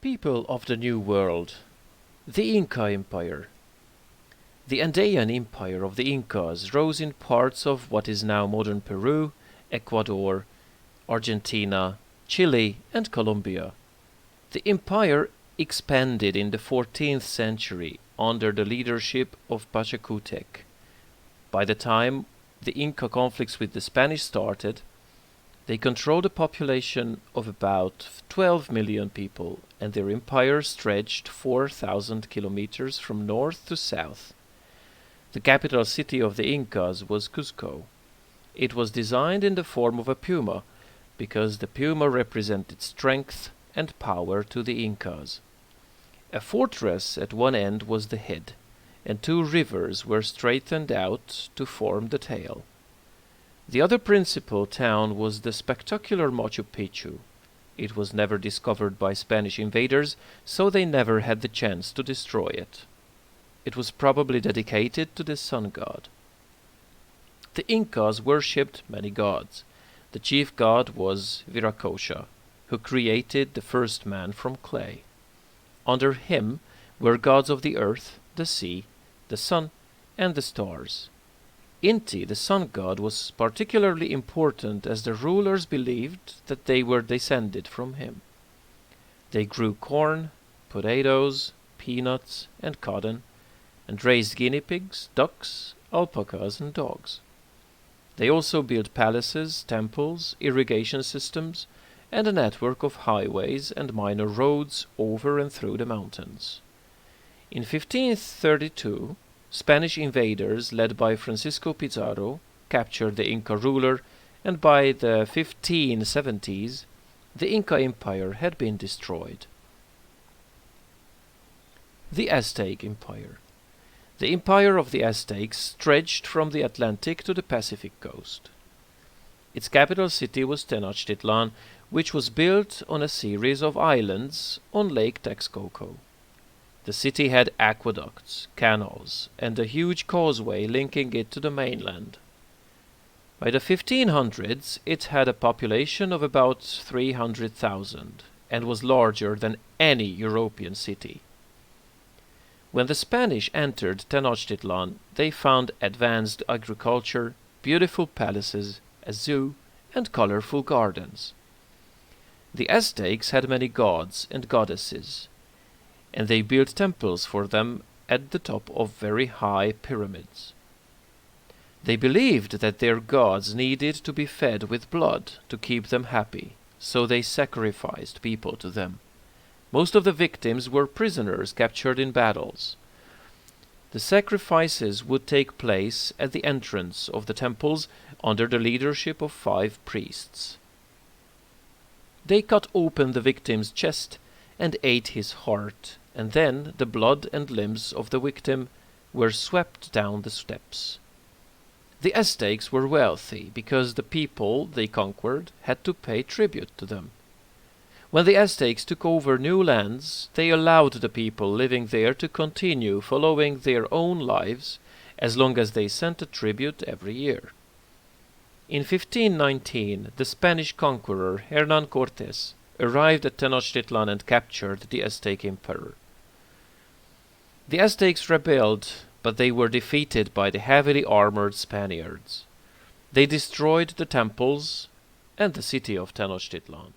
People of the New World. The Inca Empire. The Andean Empire of the Incas rose in parts of what is now modern Peru, Ecuador, Argentina, Chile, and Colombia. The empire expanded in the 14th century under the leadership of Pachacutec. By the time the Inca conflicts with the Spanish started, they controlled a population of about 12 million people, and their empire stretched 4,000 kilometers from north to south. The capital city of the Incas was Cuzco. It was designed in the form of a puma, because the puma represented strength and power to the Incas. A fortress at one end was the head, and two rivers were straightened out to form the tail. The other principal town was the spectacular Machu Picchu. It was never discovered by Spanish invaders, so they never had the chance to destroy it. It was probably dedicated to the sun god. The Incas worshipped many gods. The chief god was Viracocha, who created the first man from clay. Under him were gods of the earth, the sea, the sun, and the stars. Inti, the sun god, was particularly important as the rulers believed that they were descended from him. They grew corn, potatoes, peanuts, and cotton, and raised guinea pigs, ducks, alpacas, and dogs. They also built palaces, temples, irrigation systems, and a network of highways and minor roads over and through the mountains. In 1532, Spanish invaders led by Francisco Pizarro captured the Inca ruler, and by the 1570s, the Inca Empire had been destroyed. The Aztec Empire. The empire of the Aztecs stretched from the Atlantic to the Pacific coast. Its capital city was Tenochtitlan, which was built on a series of islands on Lake Texcoco. The city had aqueducts, canals, and a huge causeway linking it to the mainland. By the 1500s, it had a population of about 300,000 and was larger than any European city. When the Spanish entered Tenochtitlan, they found advanced agriculture, beautiful palaces, a zoo, and colorful gardens. The Aztecs had many gods and goddesses, and they built temples for them at the top of very high pyramids. They believed that their gods needed to be fed with blood to keep them happy, so they sacrificed people to them. Most of the victims were prisoners captured in battles. The sacrifices would take place at the entrance of the temples under the leadership of 5 priests. They cut open the victim's chest and ate his heart, and then the blood and limbs of the victim were swept down the steps. The Aztecs were wealthy because the people they conquered had to pay tribute to them. When the Aztecs took over new lands, they allowed the people living there to continue following their own lives as long as they sent a tribute every year. In 1519, the Spanish conqueror Hernán Cortés arrived at Tenochtitlan and captured the Aztec emperor. The Aztecs rebelled, but they were defeated by the heavily armored Spaniards. They destroyed the temples and the city of Tenochtitlan.